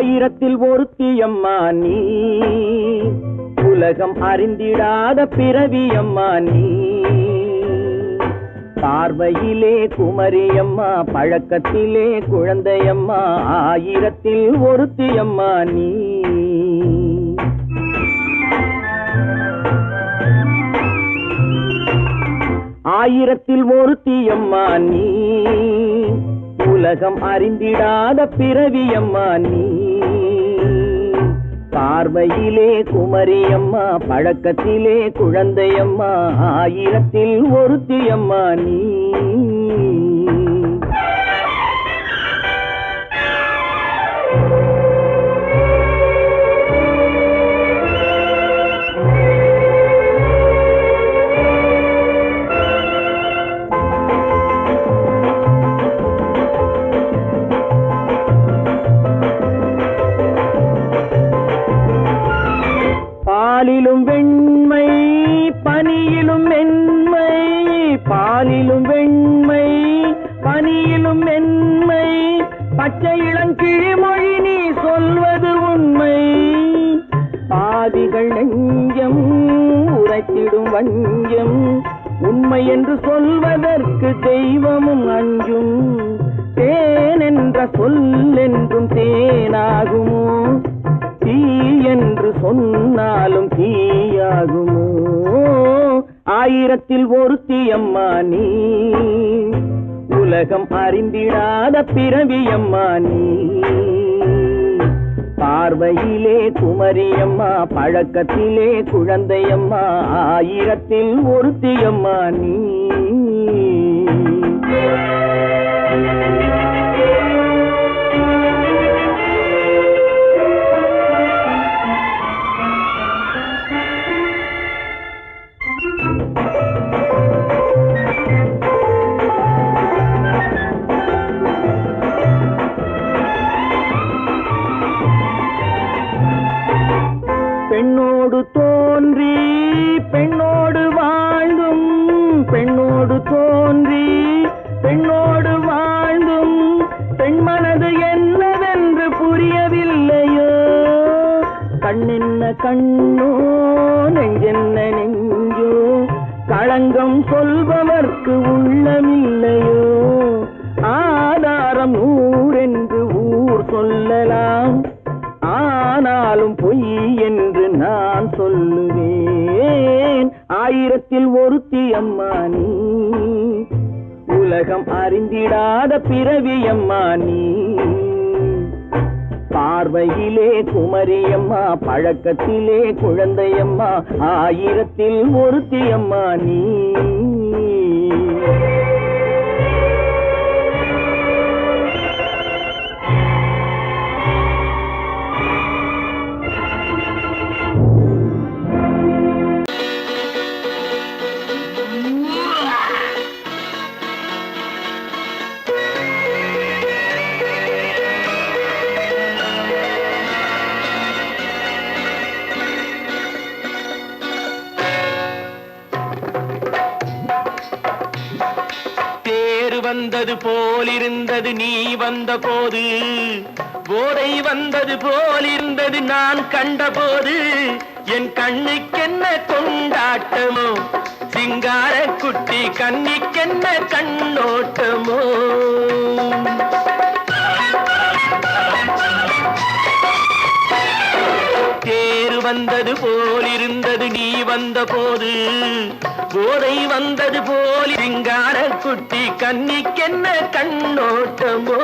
ஆயிரத்தில் ஒருத்தியம்மா நீ, உலகம் அறிந்திடாத பிறவியம்மா நீ. பார்வையிலே குமரியம்மா, பழக்கத்திலே குழந்தையம்மா, ஆயிரத்தில் ஒருத்தியம்மா நீ. ஆயிரத்தில் ஒருத்தியம்மா நீ, உலகம் அறிந்திடாத பிறவியம்மா நீ. பார்வையிலே குமரியம்மா, பழக்கத்திலே குழந்தையம்மா, ஆயிரத்தில் ஒருத்தியம்மா நீ. பாலிலும் வெண்மை பனியிலும் மென்மை, பாலிலும் வெண்மை பனியிலும் மென்மை, பச்சை இளங்கிழிமொழி நீ சொல்வது உண்மை. பாதிகள் நெஞ்சம் உரைத்திடும் வஞ்சம், உண்மை என்று சொல்வதற்கு தெய்வமும் அஞ்சும். தேன் என்ற சொல் என்றும் தேனாகுமோ, தீ என்று சொன்னாலும் தீயாகுமோ. ஆயிரத்தில் ஒருத்தியம்மா நீ, உலகம் அறிந்திடாத பிறவியம்மா நீ. பார்வையிலே குமரியம்மா, பழக்கத்திலே குழந்தையம்மா, ஆயிரத்தில் ஒருத்தியம்மா நீ. பெண்ணோடு தோன்றி பெண்ணோடு வாழ்ந்தும், பெண்ணோடு தோன்றி பெண்ணோடு வாழ்ந்தும், பெண் மனது என்னவென்று புரியவில்லையோ. கண்ணென்ன கண்ணோ, நெஞ்சென்ன நெஞ்சோ, களங்கம் சொல்பவர்க்கு உள்ளமில்லையோ. ஆதாரம் ஊரென்று ஊர் சொல்லலாம், ஆனாலும் பொய் என்று நான் சொல்லுவேன். ஆயிரத்தில் ஒருத்தியம்மா நீ, உலகம் அறிந்திடாத பிறவியம்மா நீ. பார்வையிலே குமரியம்மா, பழக்கத்திலே குழந்தையம்மா, ஆயிரத்தில் ஒருத்தியம்மா நீ. வந்தது போலிருந்தது நீ வந்த போது, போதை வந்தது போலிருந்தது நான் கண்டபோது. என் கண்ணுக்கென்ன கொண்டாட்டமோ, சிங்கார குட்டி கண்ணிக்கென்ன கண்ணோட்டமோ. தேர் வந்தது போலிருந்தது நீ வந்த போது, போதை வந்தது போல் சிங்கார குட்டி கண்ணிக்கென்ன கண்ணோட்டமோ.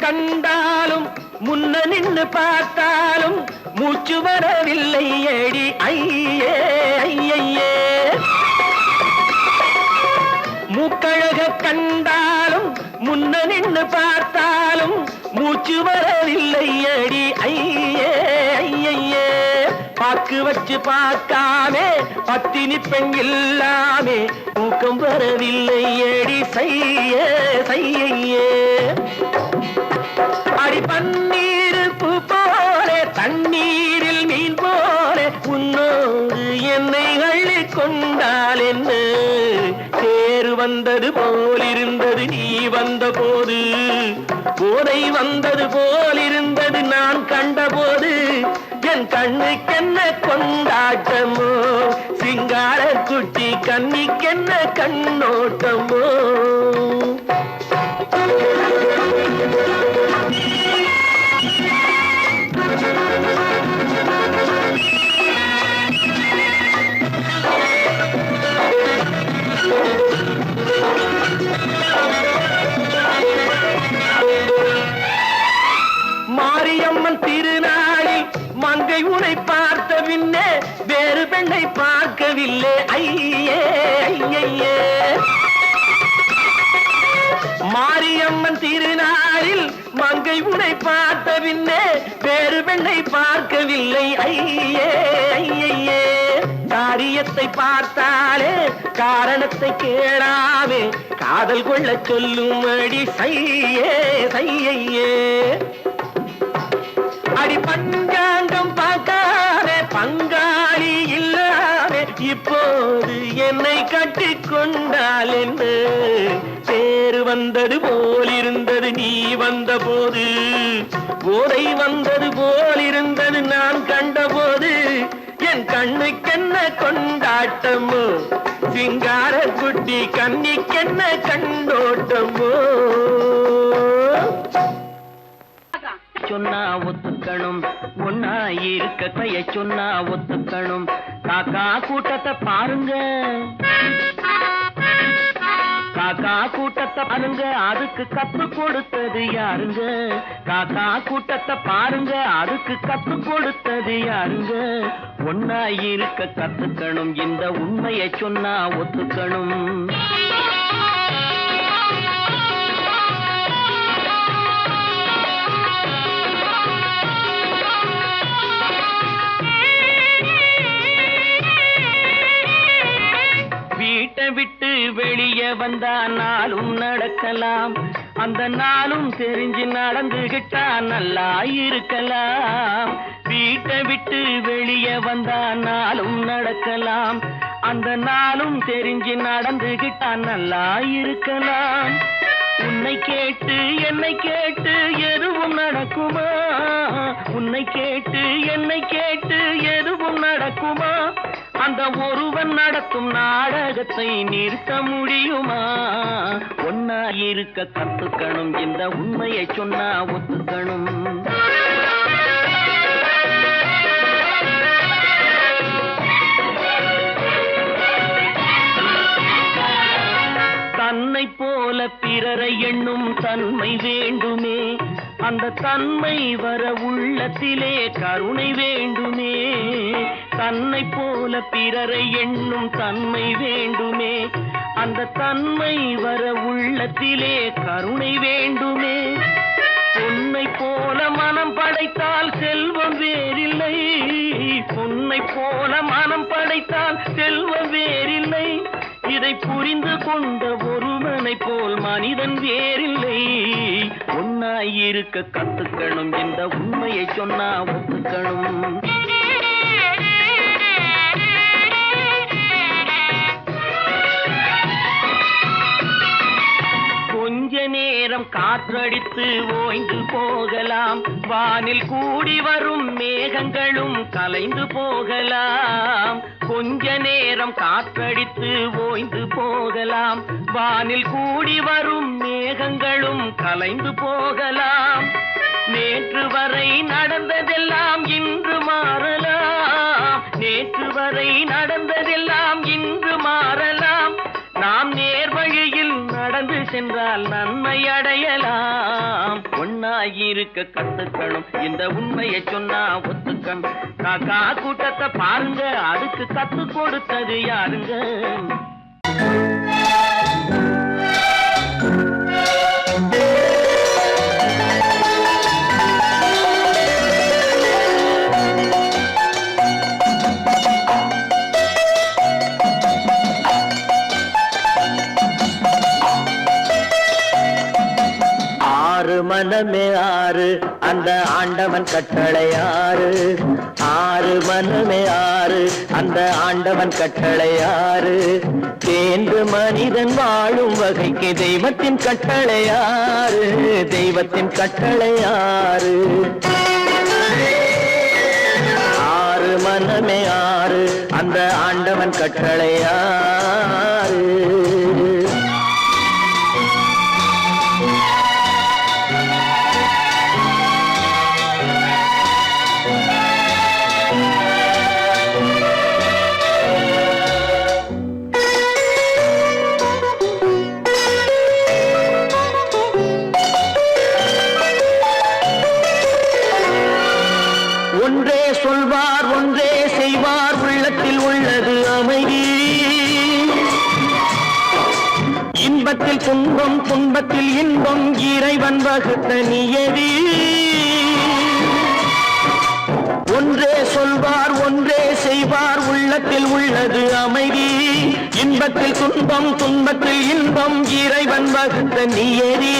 கண்டாலும் முன்ன நின்று பார்த்தாலும் மூச்சு வரவில்லை ஏடி ஐயே ஐயே. மூக்கழக கண்டாலும் முன்ன நின்று பார்த்தாலும் மூச்சு வரவில்லை ஏடி ஐயே ஐயே. பார்க்க பாக்கு வச்சு பார்க்காமே பத்தினி பெண் இல்லாமே தூக்கம் வரவில்லை ஏடி செய்ய செய்யே அடி பன்னீர் பூ போல தண்ணீரில் மீன் போல உன்னோடு என்னை அள்ளி கொண்டால் என்ன தேர் வந்தது போலிருந்தது நீ வந்த போது போதை வந்தது போலிருந்தது நான் கண்டபோது என் கண்ணுக்கென்ன கொண்டாட்டமோ சிங்கார குட்டி கண்ணிக்கென்ன கண்ணோட்டமோ மாரியம்மன் திருநாளில் மங்கை உனை பார்த்த பின்னே வேறு பெண்ணை பார்க்கவில்லை ஐயே ஐயே மாரியம்மன் திருநாளில் மங்கை உனை பார்த்த பின்னே வேறு பெண்ணை பார்க்கவில்லை ஐயே ஐயே காரியத்தை பார்த்தாலே காரணத்தை கேளாமே காதல் கொள்ள சொல்லும்படி செய்யே செய்யே அடி பஞ்சாங்கம் பார்க்காதே பங்காளி இல்லாமே இப்போது என்னை கட்டி கொண்டால் என்ன தேர் வந்தது போலிருந்தது நீ வந்த போது போதை வந்தது போலிருந்தது நான் கண்டபோது என் கண்ணுக்கென்ன கொண்டாட்டமோ சிங்கார குட்டி கண்ணிக்கென்ன கண்டோட்டமோ சொன்னா ஒத்துக்கணும் ஒன்னா இருக்க கைய சொன்னா ஒத்துக்கணும் காக்கா கூட்டத்தை பாருங்க காக்கா கூட்டத்தை பாருங்க அதுக்கு கத்து கொடுத்தது யாருங்க காக்கா கூட்டத்தை பாருங்க அதுக்கு கத்து கொடுத்தது யாருங்க ஒன்னா இருக்க கத்துக்கணும் இந்த உண்மையை சொன்னா ஒத்துக்கணும் வீட்டை விட்டு வெளியே வந்தா நாளும் நடக்கலாம் அந்த நாளும் தெரிஞ்சு நடந்துகிட்டா நல்லா இருக்கலாம் வீட்டை விட்டு வெளியே வந்தா நாளும் நடக்கலாம் அந்த நாளும் தெரிஞ்சு நடந்துகிட்டா நல்லா இருக்கலாம் உன்னை கேட்டு என்னை கேட்டு எதுவும் நடக்குமா உன்னை கேட்டு என்னை கேட்டு எதுவும் நடக்குமா அந்த ஒருவன் நடத்தும் நாடகத்தை நிறுத்த முடியுமா ஒன்னா இருக்க கத்துக்கணும் இந்த உண்மையை சொன்னா ஒத்துக்கணும் தன்னை போல பிறரை எண்ணும் தன்மை வேண்டுமே அந்த தன்மை வர உள்ளத்திலே கருணை வேண்டுமே தன்னை போல பிறரை எண்ணும் தன்மை வேண்டுமே அந்த தன்மை வர உள்ளத்திலே கருணை வேண்டுமே பொன்னை போல மனம் படைத்தால் செல்வம் வேறில்லை பொன்னை போல மனம் படைத்தால் செல்வம் வேறில்லை இதை புரிந்து கொண்ட ஒருவனை போல் மனிதன் வேறில்லை ஒன்னாய் இருக்க கத்துக்கணும் இந்த உண்மையை சொன்னா ஒத்துக்கணும் கொஞ்ச நேரம் காற்றடித்து ஓய்ந்து போகலாம் வானில் கூடி வரும் மேகங்களும் கலைந்து போகலாம் கொஞ்ச நேரம் காற்றடித்து ஓய்ந்து போகலாம் வானில் கூடி வரும் மேகங்களும் கலைந்து போகலாம் நேற்று வரை நடந்ததெல்லாம் இன்று மாறலாம் நேற்று வரை நடந்ததெல்லாம் இன்று மாறலாம் நாம் நேர் வழியில் நடந்து சென்றால் நன்மை அடையலாம் ஒன்னாயிருக்க கத்துக்கணும் இந்த உண்மையை சொன்னா ஒத்துக்கணும் காக்கா கூட்டத்தை பாருங்க அதுக்கு கத்து கொடுத்தது யாருங்க ஆறு அந்த ஆண்டவன் கட்டளை ஆறு ஆறு மனமே ஆறு அந்த ஆண்டவன் கட்டளை ஆறு தேர்ந்து மனிதன் வாழும் வகைக்கு தெய்வத்தின் கட்டளை ஆறு தெய்வத்தின் கட்டளை ஆறு ஆறு மனமே ஆறு அந்த ஆண்டவன் கட்டளை ஆறு ஒன்றே சொல்வார் ஒன்றே செய்வார் உள்ளத்தில் உள்ளது அமைதி இன்பத்தில் துன்பம் துன்பத்தில் இன்பம் இறைவன் வகுத்த நியதி ஒன்றே சொல்வார் ஒன்றே செய்வார் உள்ளத்தில் உள்ளது அமைதி இன்பத்தில் துன்பம் துன்பத்தில் இன்பம் இறைவன் வகுத்த நியதி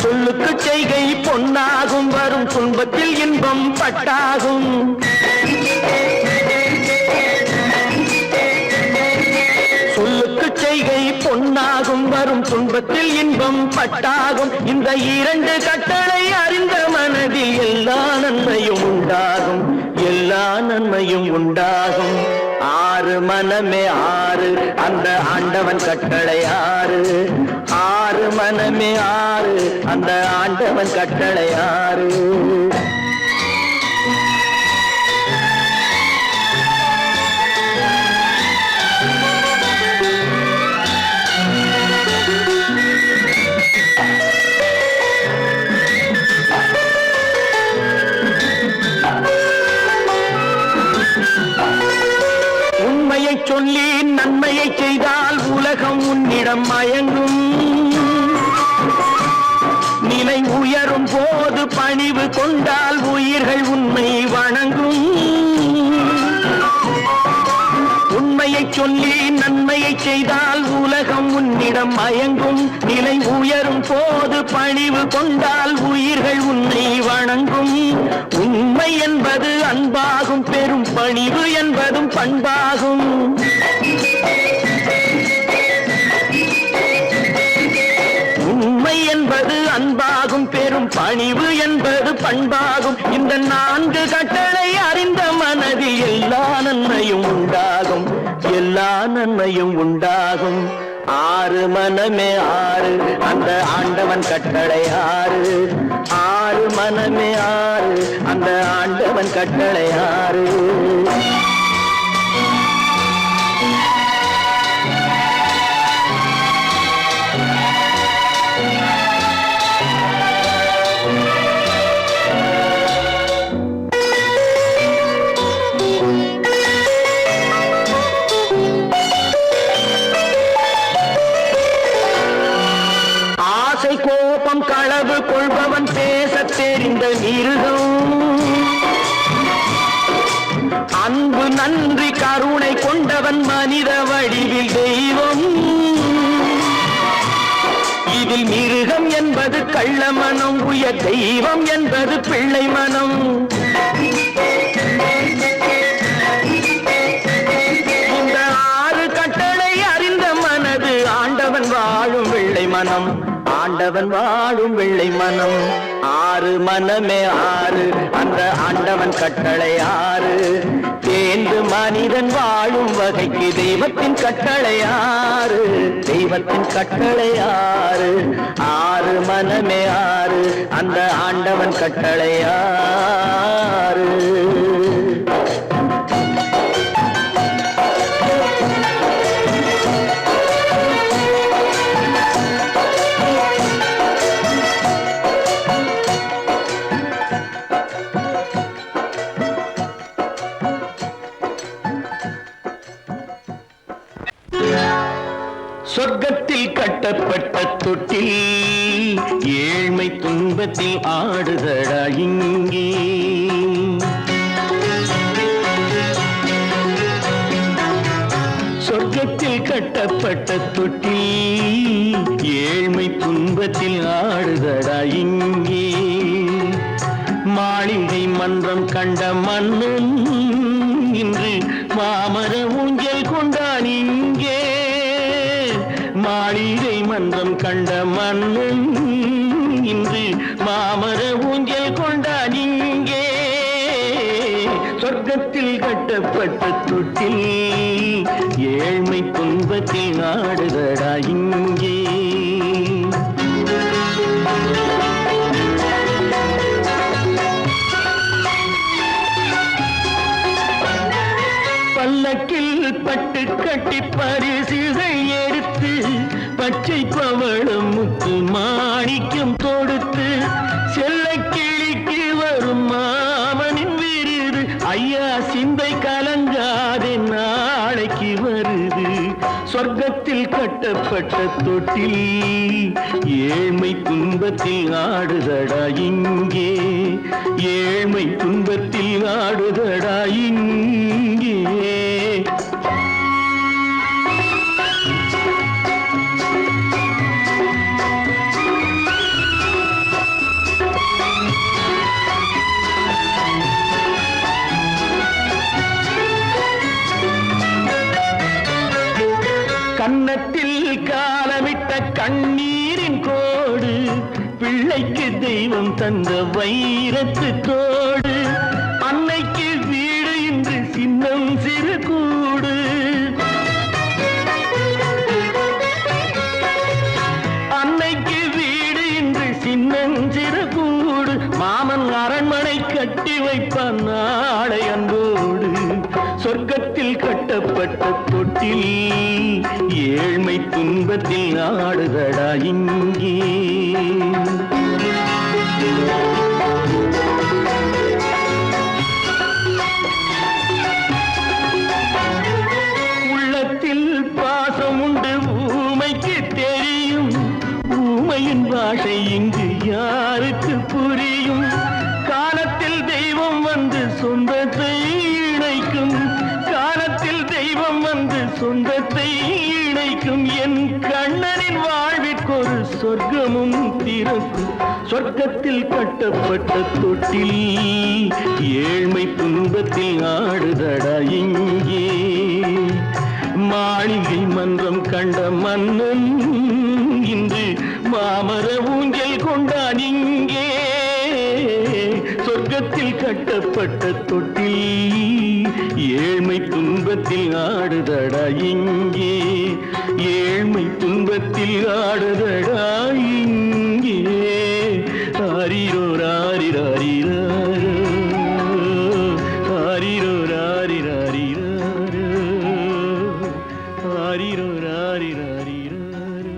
சொல்லுக்கு செய்கை பொன்னாகும் வரும் துன்பத்தில் இன்பம் பட்டாகும் சொல்லுக்கு செய்கை பொன்னாகும் வரும் துன்பத்தில் இன்பம் பட்டாகும் இந்த இரண்டு கட்டளை அறிந்த மனதில் எல்லா நன்மையும் உண்டாகும் எல்லா நன்மையும் உண்டாகும் ஆறு மனமே ஆறு அந்த ஆண்டவன் கட்டளை ஆறு ஆறு மனமே ஆறு அந்த ஆண்டவன் கட்டளை ஆறு உண்மையை சொல்லி நன்மையை செய்தால் உலகம் உன்னிடம் மயங்கும் நிலை உயரும் போது பணிவு கொண்டால் உயிர்கள் உன்னை வணங்கும் உண்மையை சொல்லி நன்மையை செய்தால் உலகம் உன்னிடம் மயங்கும் நிலை உயரும் போது பணிவு கொண்டால் உயிர்கள் உன்னை வணங்கும் உண்மை என்பது அன்பாகும் பெரும் பணிவு என்பதும் பண்பாகும் உண்மை என்பது அன்பாகும் பெரும் பணிவு என்பது பண்பாகும் இந்த நான்கு கட்டளை அறிந்த மனதில் எல்லா நன்மையும் உண்டாகும் எல்லா நன்மையும் உண்டாகும் ஆறு மனமே ஆறு அந்த ஆண்டவன் கட்டளை ஆறு ஆறு மனமே ஆறு அந்த ஆண்டவன் கட்டளை ஆறு கோபம் களவு கொள்பவன் பேசத் தெரிந்த மிருகம் அன்பு நன்றி கருணை கொண்டவன் மனித வடிவில் தெய்வம் இதில் மிருகம் என்பது கள்ள மனம் உயர் தெய்வம் என்பது பிள்ளை மனம் இந்த ஆறு கட்டளை அறிந்த மனது ஆண்டவன் வாழும் வெள்ளை மனம் ஆண்டவன் வாழும் வெள்ளை மனம் ஆறு மனமே ஆறு அந்த ஆண்டவன் கட்டளை ஆறு தேர்ந்து மனிதன் வாழும் வகைக்கு தெய்வத்தின் கட்டளை ஆறு தெய்வத்தின் கட்டளை ஆறு ஆறு மனமே ஆறு அந்த ஆண்டவன் கட்டளை ஆறு சொர்க்கத்தில் கட்டப்பட்ட தொட்டில் ஏழ்மை துன்பத்தில் ஆடுதடா இங்கே சொர்க்கத்தில் கட்டப்பட்ட தொட்டில் ஏழ்மை துன்பத்தில் ஆடுதடா இங்கே மாளிகை மன்றம் கண்ட மன்னன் இன்று மாமர ஊஞ்சல் கொண்டான் இங்கே. மாளிகை மன்றம் கண்ட மன்னன் இன்று மாமர ஊஞ்சல் கொண்டான் இங்கே. சொர்க்கத்தில் கட்டப்பட்ட தொட்டில் ஏழ்மை துன்பத்தில் ஆடுதடா இங்கே. பல்லக்கில் பட்டு கட்டி பரிசுகள் எடுத்து பச்சை பவளம் முத்து மாணிக்கம் தொடுத்து செல்ல கிளிக்கு வரும் மாமனின் விருது. ஐயா சிந்தை கலங்காதே நாளைக்கு வருது. சொர்க்கத்தில் கட்டப்பட்ட தொட்டில் ஏழ்மை துன்பத்தில் ஆடுதடா இங்கே. ஏழ்மை துன்பத்தில் ஆடுதடா இங்கே. கன்னத்தில் காலமிட்ட கண்ணீரின் கோடு பிள்ளைக்கு தெய்வம் தந்த வைரத்து தோடு. அன்னைக்கு வீடு இன்று சின்னம் சிறு கூடு. அன்னைக்கு வீடு இன்று சின்னம் சிறு கூடு. மாமன் அரண்மனை கட்டி வைப்பான் நாளை அன்போடு. சொர்க்கத்தில் கட்டப்பட்ட தொட்டில் ஏழ்மை துன்பத்தில் ஆடுதடா இங்கே. உள்ளத்தில் பாசம் உண்டு ஊமைக்கு தெரியும். ஊமையின் பாஷை இங்கு யாருக்கு புரியும்? காலத்தில் தெய்வம் வந்து சொந்தத்தை இணைக்கும். காலத்தில் தெய்வம் வந்து சொந்தத்தை இணைக்கும். என் கண்ணனின் வாழ்விற்கொரு சொர்க்கமும் திறக்கும். சொர்க்கத்தில் கட்டப்பட்ட தொட்டில் ஏழ்மை துன்பத்தில் ஆடுதடா இங்கே. மாளிகை மன்றம் கண்ட மன்னன் இன்று மாமர ஊஞ்சல் கொண்டான் இங்கே. சொர்க்கத்தில் கட்டப்பட்ட தொட்டில் ஏழ்மை துன்பத்தில் ஆடுதடா இங்கே. ஏழ்மை துன்பத்தில் ஆடுதடா இங்கே. ஆரிரோ ராரிராரிராரோ, ஆரிரோ ராரிராரிராரோ, ஆரிரோ ராரிராரிராரோ.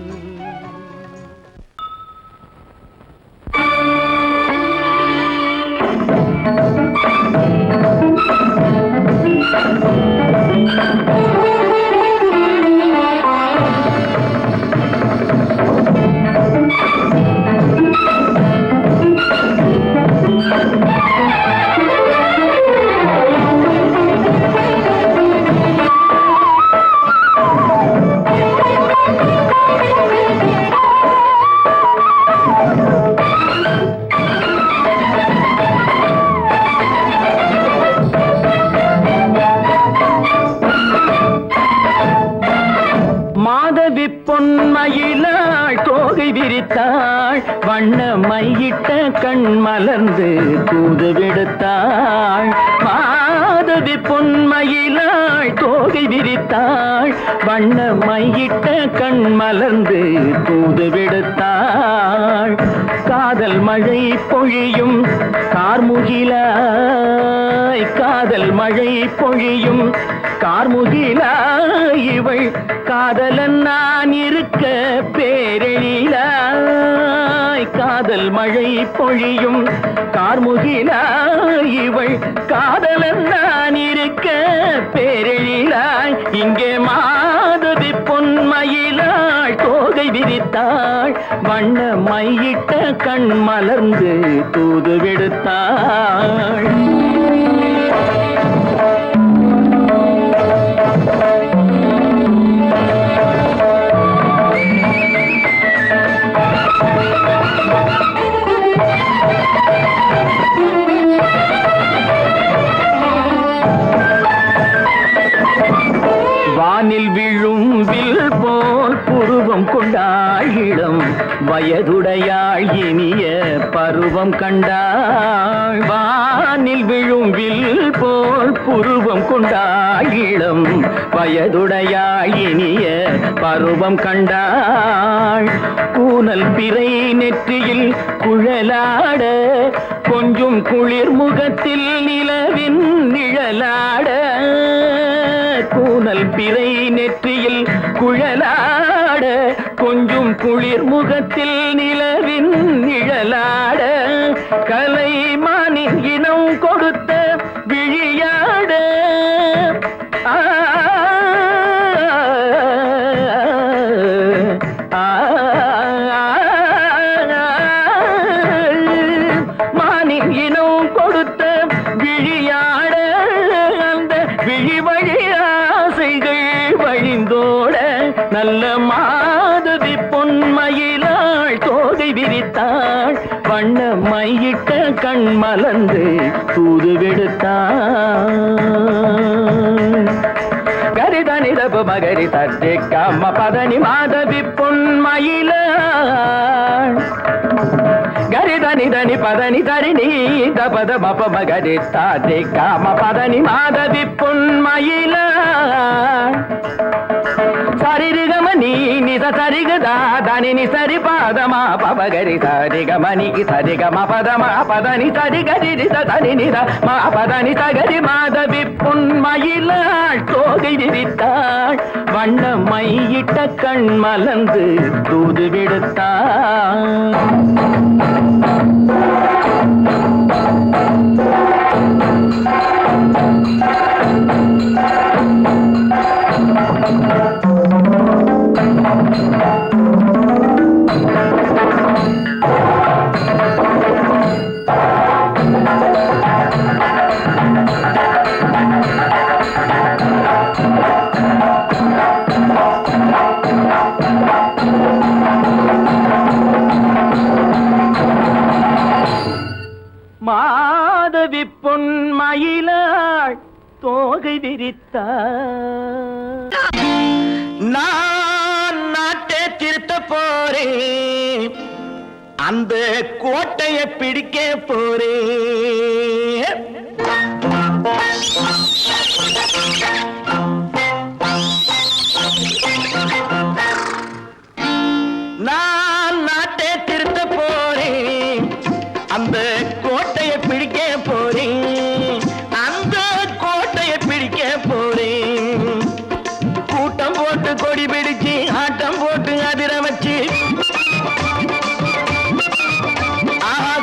மாதவி பொன்மயிலாள் தோகை விரித்தாள். வண்ண மையிட்ட கண் மலர்ந்து தூது விடுத்தாள். மாதவி பொன்மயிலாள் தோகை விரித்தாள். வண்ண மையிட்ட கண் மலர்ந்து தூது விடுத்தாள். காதல் மழை பொழியும் கார்முகிலாய். காதல் மழை பொழியும் கார்முகிலாய். இவள் காதலன் நான் இருக்க பேரெழிலாய். காதல் மழை பொழியும் கார்முகிலாய். இவள் காதலன் நான் இருக்க பேரெழிலாய். இங்கே மாதவி பொன்மயிலாள் தோகை விரித்தாள். வண்ண மையிட்ட கண் மலர்ந்து தூது விடுத்தாள். வயதுடையாள் இனிய பருவம் கண்டாள் வானில் விழும் வில் போல் புருவம் கொண்டாள் இளம் வயதுடையாள் இனிய பருவம் கண்டாள் கூனல் பிறை நெற்றியில் குழலாட கொஞ்சம் குளிர் முகத்தில் நிலவின் நிழலாட கூனல் பிறை நெற்றியில் குழலாட கொஞ்சம் குளிர் முகத்தில் நிலவின் நிழலாட கலைமானின் இனம் கொடுத்த விழியாட மானின் இனம் கொடுத்த விழியாட அந்த விழி வழி ஆசைகள் வழிந்தோட நல்ல மாதவி பொன்மயிலாள் தோகை விரித்தாள் வண்ண மையிட்ட கண் மலர்ந்து தூது விடுத்தாள் கரிதனிதபு மகரி தட்டி கம்ம பதனி மாதவி பொன்மயிலாள் கரிதனிதனி பதனி தரிணி தபத மப மகரி தாட்டி காம பதனி மாதவி பொன்மயிலாள் சரிகமணி நித சரிகதா தனி சரி பாதமா பபகரி சரிகமணி சரிகம பதமா பதனி சரிகரி தனி நித மா பதனி சகரி மாதவி பொன்மயிலாள் தோகை விரித்தாள் வண்ண மையிட்ட கண் மலர்ந்து தூது விடுத்தாள் மாதவி பொன்மயிலாள் தோகை விரித்தாள் நான் நாட்டை திருத்த போறேன் அந்த கோட்டையை பிடிக்க போறேன் நான் நாட்டை திருத்த போறேன் அந்த கோட்டையை பிடிக்க போறேன் அந்த கோட்டையை பிடிக்க போறேன் கூட்டம் போட்டு கொடி பிடிச்சு ஆட்டம் போட்டு அதிர வச்சு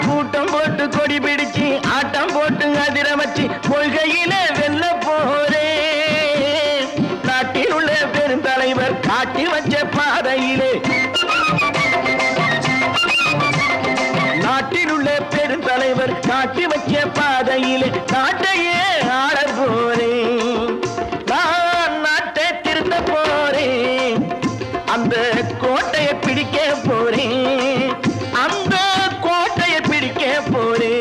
கூட்டம் போட்டு கொடி பிடிச்சு ஆட்டம் போட்டு அதிர வச்சு கொள்கையில வெல்ல போறேன் நாட்டில் உள்ள பெருந்தலைவர் காட்டி வச்ச பாதையிலே நாட்டில் உள்ள பெருந்தலைவர் காட்டி வச்ச பாதையிலே நாட்டையே ஆள போறேன் நான் நாட்டை திருத்த போறேன் அந்த கோட்டையை பிடிக்க போறேன் அந்த கோட்டையை பிடிக்க போறேன்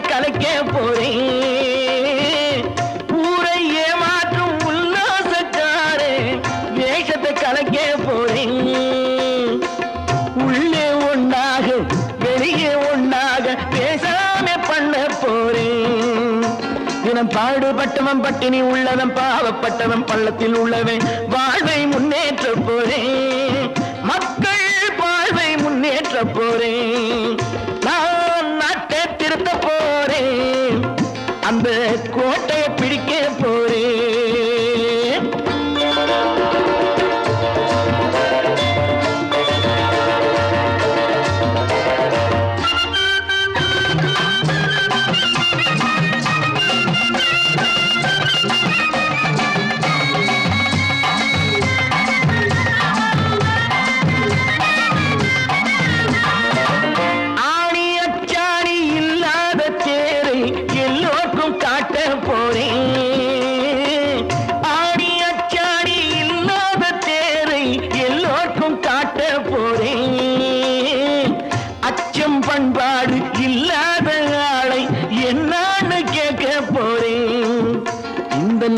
கலைக்க போறேன் ஊரை ஏமாற்றும் உல்லாசக்காரே வேஷத்தை கலைக்க போறேன் உள்ளே ஒன்னாக வெளியே ஒன்னாக பேசாம பண்ண போறேன் தினம் பாடுபட்டவன் பட்டினி உள்ளவன் பாவப்பட்டவன் பள்ளத்தில் உள்ளவன் வாழ்வை முன்னேற்ற போறேன் மக்கள் வாழ்வை முன்னேற்ற போறேன் நான் நாட்டை திருத்த போறேன் அந்த கோட்டையை பிடிக்க போறேன்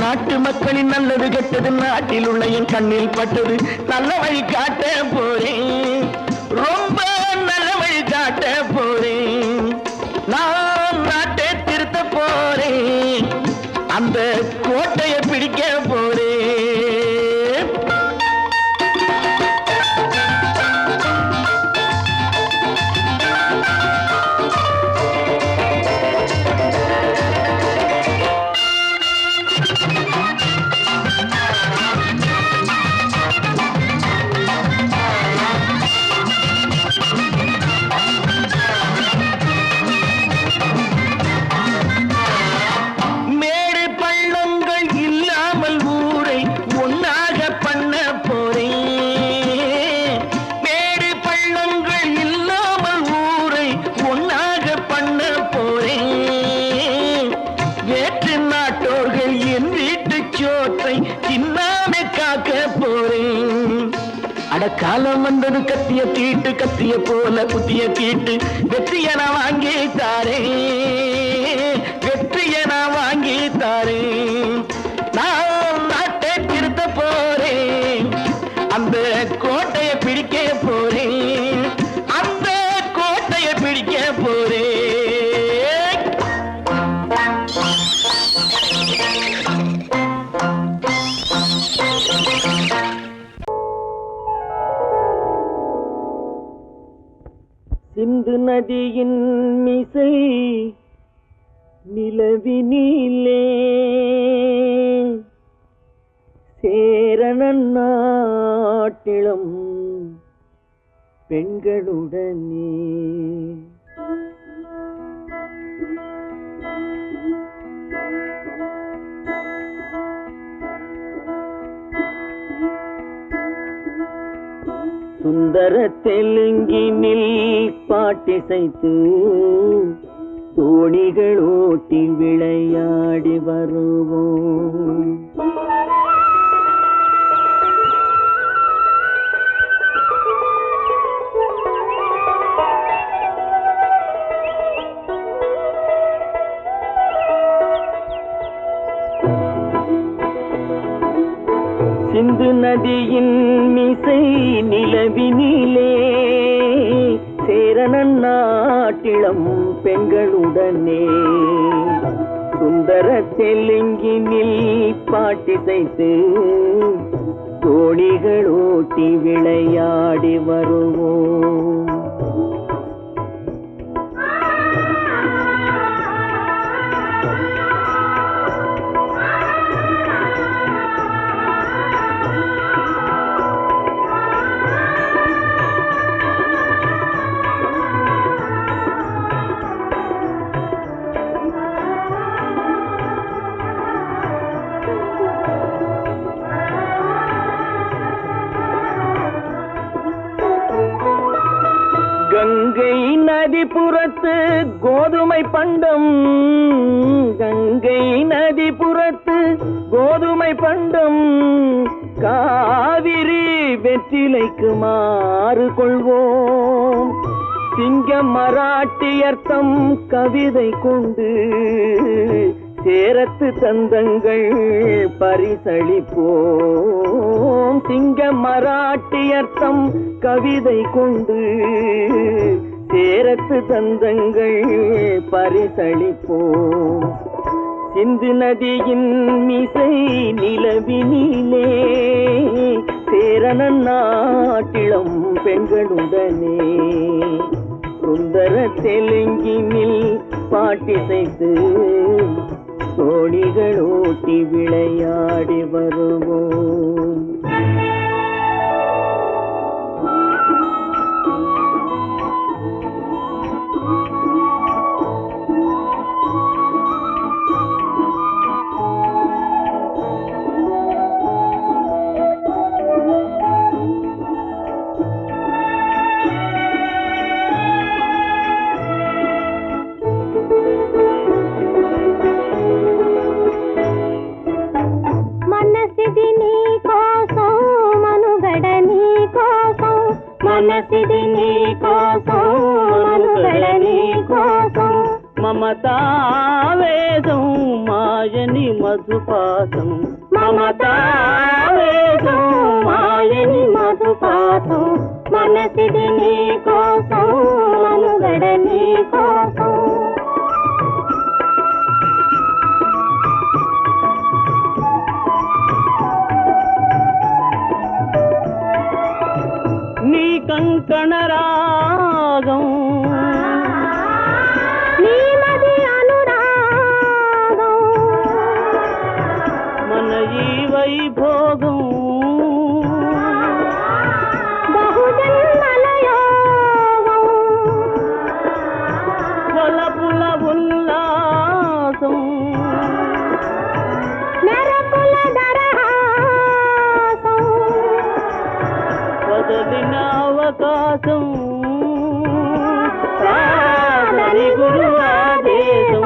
நாட்டு மக்களின் நல்லது கெட்டது நாட்டில் உள்ள என் கண்ணில் பட்டது. நல்ல வழி காட்ட போறேன், ரொம்ப நல்ல வழி காட்ட போறேன். நான் நாட்டை திருத்த போறேன், அந்த கோட்டையை பிடிக்க போறேன். காலம் வந்தது கத்திய தீட்டு, கத்திய போல குத்திய தீட்டு. வெற்றிய நான் வாங்கி தாரேன், வெற்றிய நான் வாங்கி தாரேன். நான் நாட்டை திருத்த போறேன், அந்த கோட்டையை பிடிக்க போறேன், அந்த கோட்டையை பிடிக்க போறேன். சிந்து நதியின் மிசை நிலவினிலே சேரணன் நாட்டிளம் பெண்களுடனே சுந்தர தெலுங்கினில் பாட்டிசைத்து தோணிகள் ஓட்டி விளையாடி வருவோம். சிந்து நதியின் மிசை நிலவினிலே சேரணன் நாட்டிளம் பெண்களுடனே சுந்தர தெலுங்கினில் பாட்டிசைத்து தோணிகள் ஓட்டி விளையாடி வருவோம். கங்கை நதிபுறத்து கோதுமை பண்டம், கங்கை நதிபுறத்து கோதுமை பண்டம், காவிரி வெற்றிலைக்கு மாறு கொள்வோம். சிங்க மராட்டியர்த்தம் கவிதை கொண்டு சேரத்து தந்தங்கள் பரிசளிப்போம். சிங்க மராட்டியர்த்தம் கவிதை கொண்டு சேரத்து தந்தங்கள் பரிசளிப்போம். சிந்து நதியின் மிசை நிலவினிலே சேரணன் நாட்டிளம் பெண்களுடனே சுந்தர தெலுங்கினில் பாட்டிசைத்து தோணிகள் ஓட்டி விளையாடி வருவோம். मनसिदि नी को మమతావేదం మాయని మధుపాతం మమతావేదం మాయని మధుపాతం మనసిది నీ కోసం మనుగడ నీ కోసం నీ కంకణ రాగం నీమది అనురాగం మన ఈ వైభోగం బహుజన్మల యోగం వలపుల ఉల్లాసం మెరపుల దరహాసం వదలిన అవకాశం సాధని గురు ఆదేశం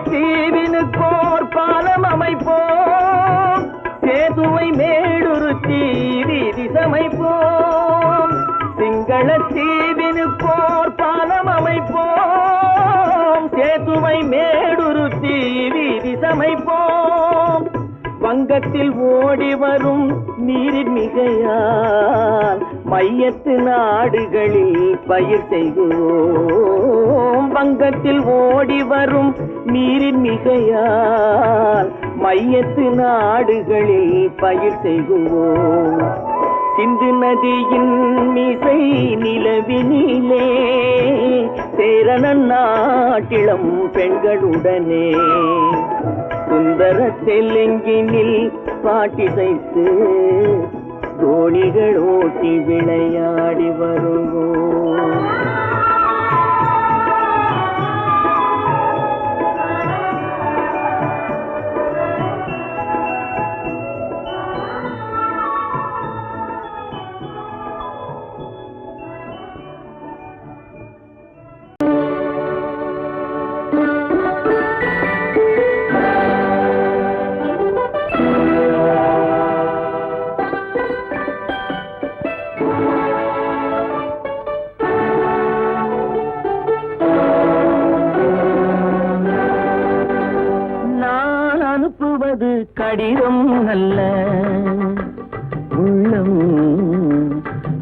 தீவினுக்கோர் பாலம் அமைப்போம் சேதுவை மேடுருத்தி வீதி சமைப்போம் சிங்கள தீவினுக்கோர் பாலம் அமைப்போம் சேதுவை மேடுருத்தி வீதி சமைப்போம் வங்கத்தில் ஓடி வரும் நீரின் மிகையால் மையத்து நாடுகளில் பயிர் செய்கிறோம் வங்கத்தில் ஓடி வரும் நீரின் மிகையால் மையத்து நாடுகளில் பயிர் செய்கிறோம் சிந்து நதியின் மிசை நிலவினிலே சேரணன் நாட்டிளம் பெண்களுடனே சுந்தர தெலுங்கினில் பாட்டிசைத்து தோணிகள் ஓட்டி விளையாடி வருவோம் அனுப்புவது கடிதம் அல்ல உள்ளம்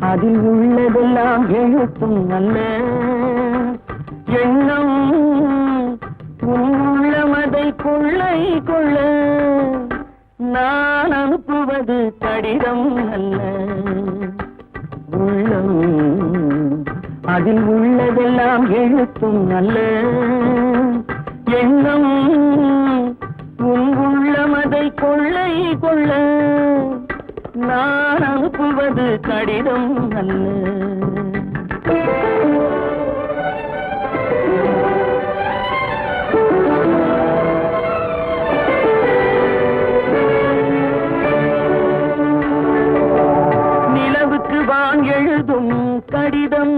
அதில் உள்ளதெல்லாம் எழுத்தும் அல்ல எண்ணம் உள்ளமதை கொள்ளை கொள்ள நான் அனுப்புவது கடிதம் அல்ல உள்ளம் அதில் உள்ளதெல்லாம் எழுத்தும் அல்ல எண்ணம் உள்ளமதை கொள்ளை கொள்ள நான் அனுப்புவது கடிதம் அல்ல நிலவுக்கு வான் எழுதும் கடிதம்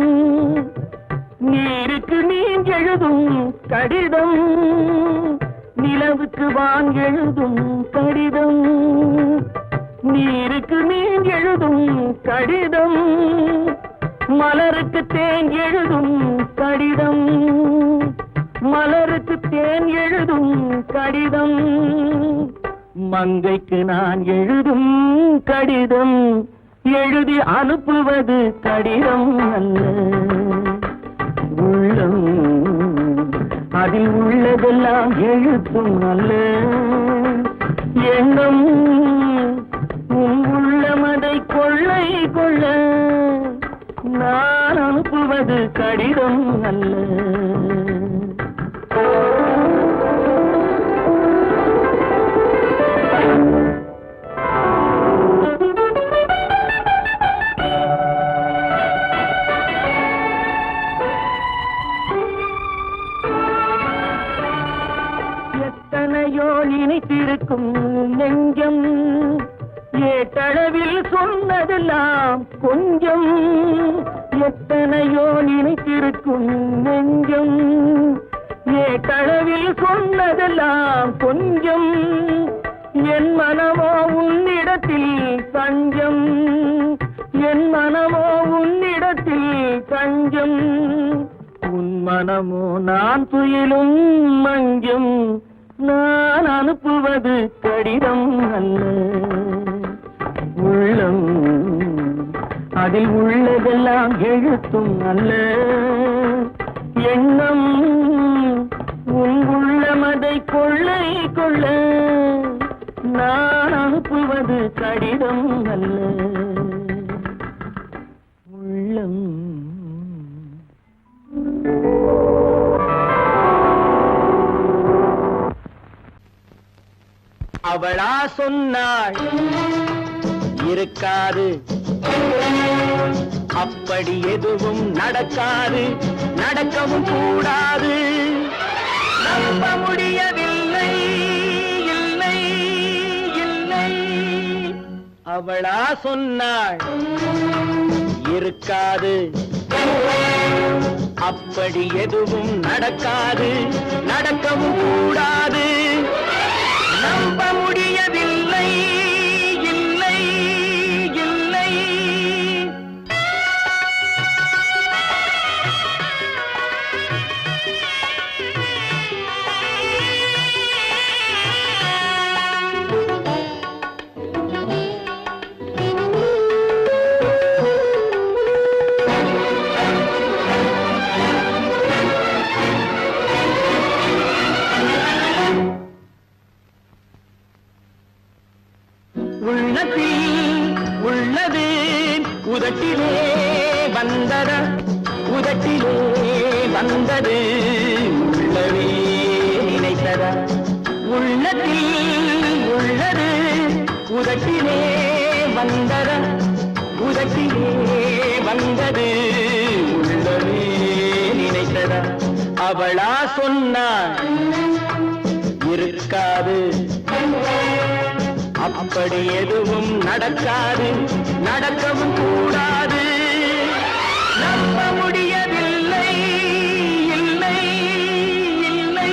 நீருக்கு நீர் எழுதும் கடிதம் நிலவுக்கு வான் எழுதும் கடிதம் நீருக்கு நீர் எழுதும் கடிதம் மலருக்கு தேன் எழுதும் கடிதம் மலருக்கு தேன் எழுதும் கடிதம் மங்கைக்கு நான் எழுதும் கடிதம் எழுதி அனுப்புவது கடிதம் அல்ல உள்ளம் அதில் உள்ளதெல்லாம் எழுத்தும் அல்ல எண்ணம் உள்ளமதை கொள்ளை கொள்ள நான் அனுப்புவது கடிதம் அல்ல சொன்னதெல்லாம் கொஞ்சம், எத்தனையோ நினைத்திருக்கும் நெஞ்சம். ஏட்டளவில் சொன்னதெல்லாம் கொஞ்சம், என் மனமோ உன்னிடத்தில் தஞ்சம். என் மனமோ உன்னிடத்தில் தஞ்சம். உன் மனமோ நான் துயிலும் மஞ்சம். நான் அனுப்புவது கடிதம் அல்ல, உள்ளம். அதில் உள்ளதெல்லாம் எழுத்தும் அல்ல, எண்ணம். உன் உள்ளமதை கொள்ளை கொள்ள நான் அனுப்புவது கடிதம் அல்ல, உள்ளம். அவளா சொன்னாள் இருக்காது, அப்படி எதுவும் நடக்காது, நடக்கவும் கூடாது. நம்ப முடியவில்லை, இல்லை இல்லை. அவளா சொன்னாள் இருக்காது, அப்படி எதுவும் நடக்காது, நடக்கவும் கூடாது. நம்ப முடியவில்லை, இல்லை இல்லை. உள்ளத்தில் உள்ளது உதட்டிலே வந்ததா, உதட்டிலே வந்தது உள்ளவே நினைத்ததா. உள்ளத்தில் உள்ளது உதட்டிலே வந்ததா, உதட்டிலே வந்தது உள்ளவே நினைத்ததா. அவளா சொன்னாள் இருக்காது, அப்படி எதுவும் நடக்காது, நடக்கவும் கூடாது. நம்ப முடியவில்லை, இல்லை இல்லை.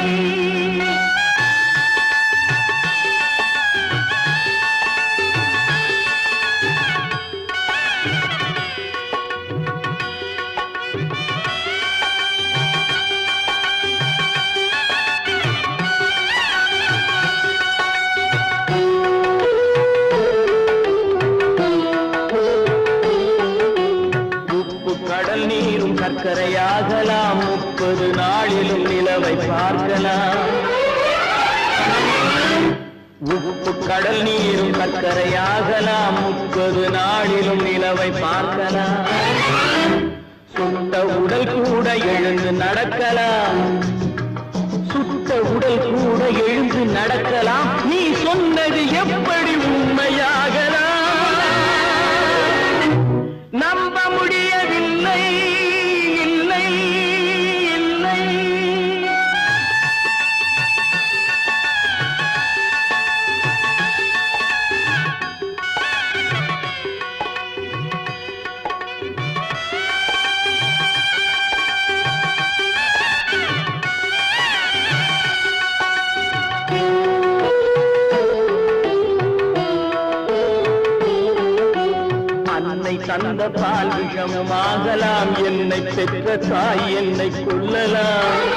கடல் நீரும் சர்க்கரையாகலாம், 30 நாளிலும் நிலவை பார்க்கலாம். உப்பு கடல் நீரும் சர்க்கரையாகலாம், 30 நாளிலும் நிலவை பார்க்கலாம். சுட்ட உடல் கூட எழுந்து நடக்கலாம், சுட்ட உடல் கூட எழுந்து நடக்கலாம். நீ சொன்னது எப்படி உண்மையாகலாம்? நம்ப முடியவில்லை, இல்லை இல்லை. அன்னை தந்த பால் விஷமாகலாம், என்னை பெற்ற தாய் என்னை கொல்லலாம்.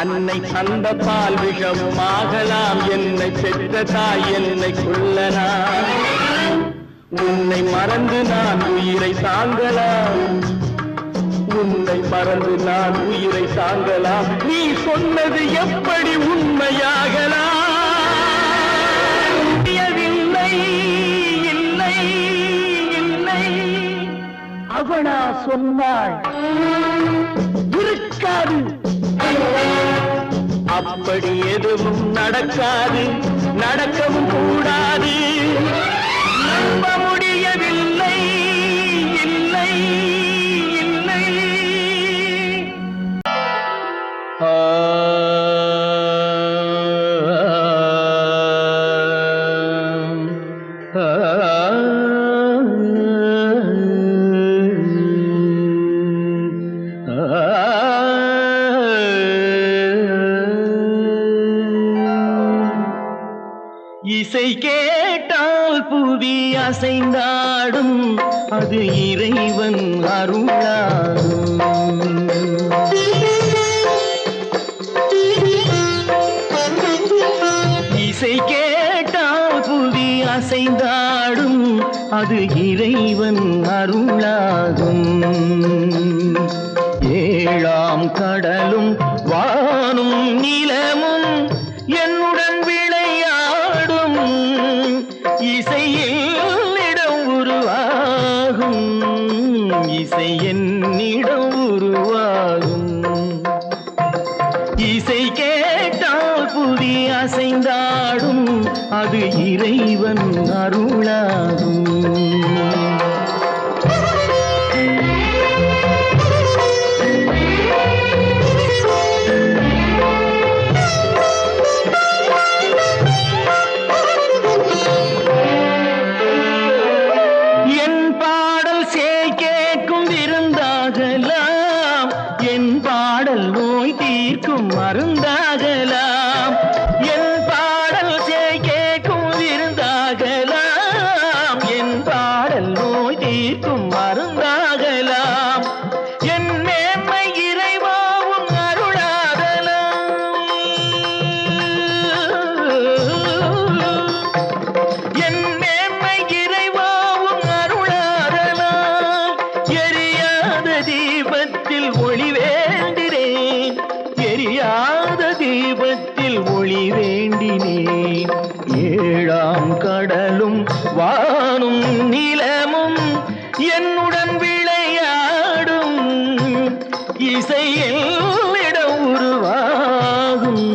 அன்னை தந்த பால் விஷமாகலாம், என்னை பெற்ற தாய் என்னை கொல்லலாம். உன்னை மறந்து நான் உயிரை தாங்கலாம், உன்னை மறந்து நான் உயிரை தாங்கலாம். நீ சொன்னது எப்படி உண்மையாகலாம்? இல்லை இல்லை இல்லை. அவளா சொன்னாள் இருக்காது, அப்படி எதுவும் நடக்காது, நடக்கவும் கூடாது. நம்ப முடியவில்லை, இல்லை இல்லை. அசைந்தாடும் அது இறைவன் அருளாகும். இசை கேட்டால் புவி அசைந்தாடும் அது இறைவன் அருளாகும். ஏழாம் கடலும் வானும் நிலமும் என்னுடன் விளையாடும் இசையில் இடம் உருவாகும். இசை என்னிடம் உருவாகும். இசை கேட்டால் புவி அசைந்தாடும் அது இறைவன் அருளாகும். என் பாடல் சேய் கேட்கும் விருந்தாகலாம், என் பாடல் நோய் தீர்க்கும் மருந்தாகலாம். என் பாடல் சேய் கேட்கும் விருந்தாகலாம், என் பாடல் நோய் தீர்க்கும் மருந்தாகலாம். என் மேன்மை இறைவாவும் அருளாகலாம். என் மேன்மை இறைவாவும் அருளாகலாம். எரியாத தீபத்தில் ஒளி வேண்டினேன், எரியாத தீபத்தில் ஒளி வேண்டினேன். ஏழாம் கடலும் வானும் நிலமும் என்னுடன் விளையாடும் இசையில் இடம் உருவாகும்.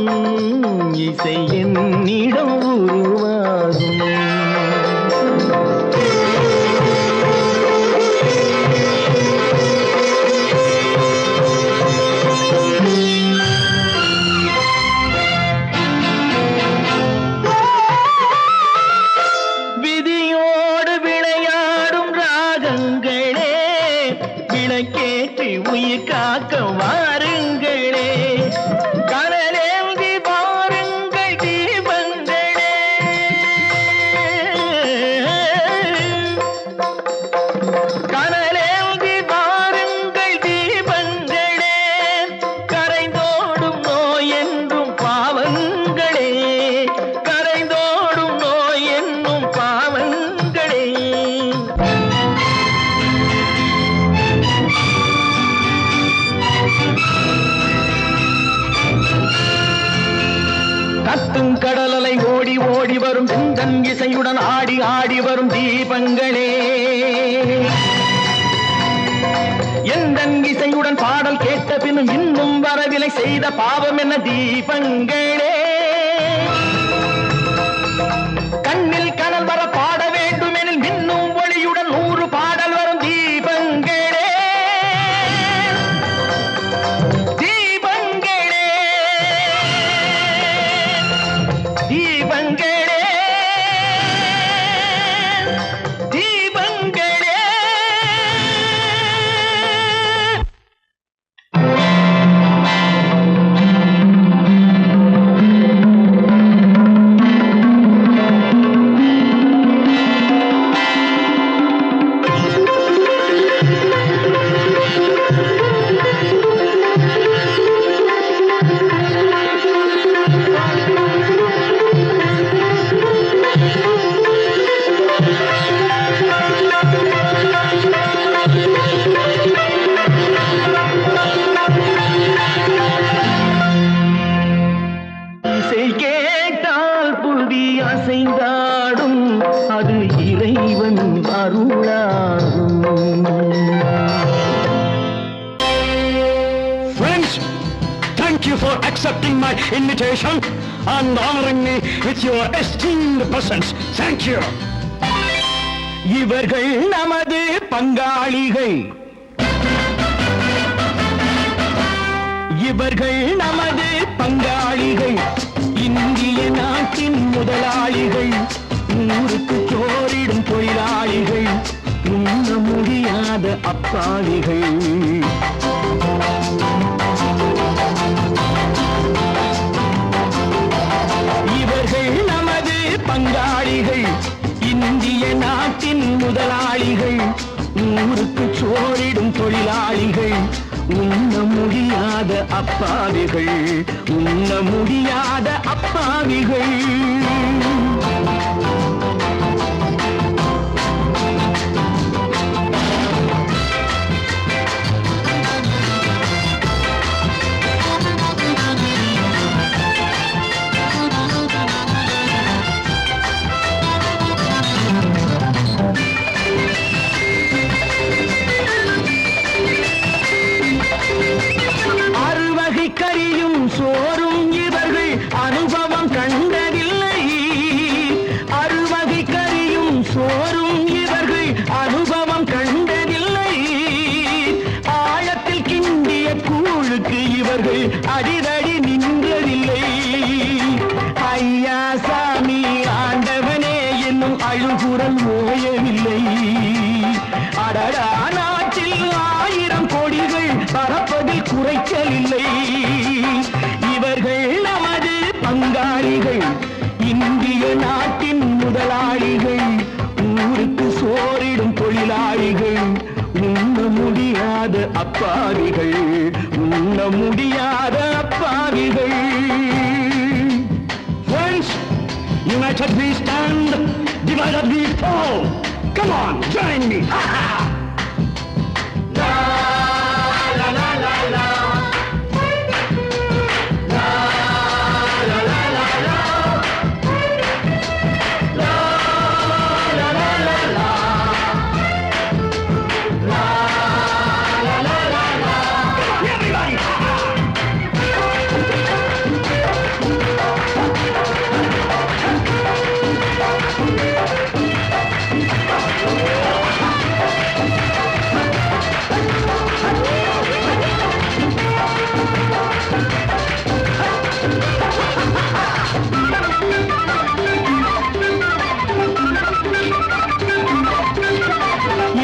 இசை என்னிடம் உருவாகும். விதியோடு விளையாடும் ராகங்களே, விளக்கேற்றி உயிர் காக்க வாருங்களே. கனலேந்தி பாருங்கள் தீபங்களே. கனலேந்தி பாருங்கள் தீபங்களே. கரைந்தோடும் நோய் என்றும் பாவங்களே, கரைந்தோடும் நோய் என்னும் பாவங்களே. கத்தும் கடலலை ஓடி ஓடி வரும் சிந்தன் இசையுடன் ஆடி ஆடி வரும் தீபங்களே. எந்தன் இசையுடன் பாடல் கேட்ட பின்னும் இன்னும் வரவில்லை செய்த பாவம் என்ன தீபங்களே. கண்ணில் கனல் வர பாட வேண்டும் எனில் மின்னும் ஒளியுடன் 100 பாடல் வரும் தீபங்களே. தீபங்களே, தீபங்களே, தீபங்களே. இசை கேட்டால் புவி அசைந்தாடும் அது இறைவன் அருளாகும். Friends, thank you for accepting my invitation and honoring me with your esteemed presence. Thank you. இவர்கள் நமது பங்காளிகள், இவர்கள் நமது பங்காளிகள். இந்திய நாட்டின் முதலாளிகள், ஊருக்கு சோறிடும் தொழிலாளிகள், உண்ண முடியாத அப்பாவிகள். இவர்கள் நமது பங்காளிகள். இந்திய இந்திய நாட்டின் முதலாளிகள், ஊருக்கு சோறிடும் தொழிலாளிகள், உண்ண முடியாத அப்பாவிகள், உண்ண முடியாத அப்பாவிகள். அறுவகை கறியும் சோறும் இவர்கள் அனுபவம் கண்டதில்லை. அறுவகை கறியும் சோறும் இவர்கள் அனுபவம் கண்டதில்லை. ஆழத்தில் கிண்டிய கூழுக்கு இவர்கள் அடிதடி நின்றதில்லை. ஐயா சாமி ஆண்டவனே என்னும் அழுகுரல் ஓயவில்லை. அடடா, நாட்டில் 1000 கோடிகள் பறப்பதில் குறைச்சலில்லை. இவர்கள் நமது பங்காளிகள், இந்திய நாட்டின் முதலாளிகள், ஊருக்கு சோறிடும் தொழிலாளிகள், உண்ண முடியாத அப்பாவிகள், உண்ண முடியாத அப்பாவிகள். Friends, united we stand, divided we fall. Come on, join me. Everybody.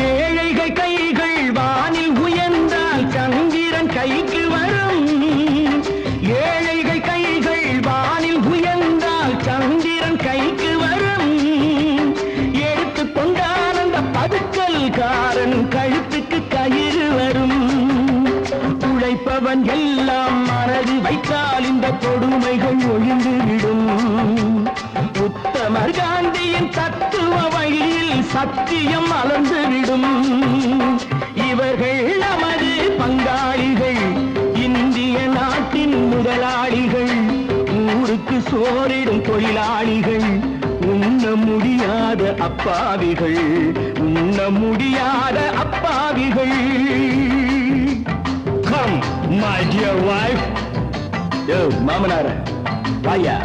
ஏழைகள் கைகள் வானில் உயர்ந்தால் சந்திரன் கைக்கு வரும். ஏழைகள் கைகள் வானில் உயர்ந்தால் சந்திரன் கைக்கு வரும். எடுத்து கொண்டான் அந்த பதுக்கல்காரன் கழுத்துக்கு கயிறு வரும். உழைப்பவன் எல்லாம் மனது வைத்தால் இந்த கொடுமைகள் ஒழிந்துவிடும். உத்தமர் காந்தியின் தத்துவ வழியில் சத்தியம் மலர்ந்துவிடும். இவர்கள் நமது பங்காளிகள், இந்திய நாட்டின் முதலாளிகள், ஊருக்கு சோறிடும் தொழிலாளிகள், உண்ண முடியாத அப்பாவிகள், உண்ண முடியாத அப்பாவிகள். Come, my dear wife. மாமனார வாயா.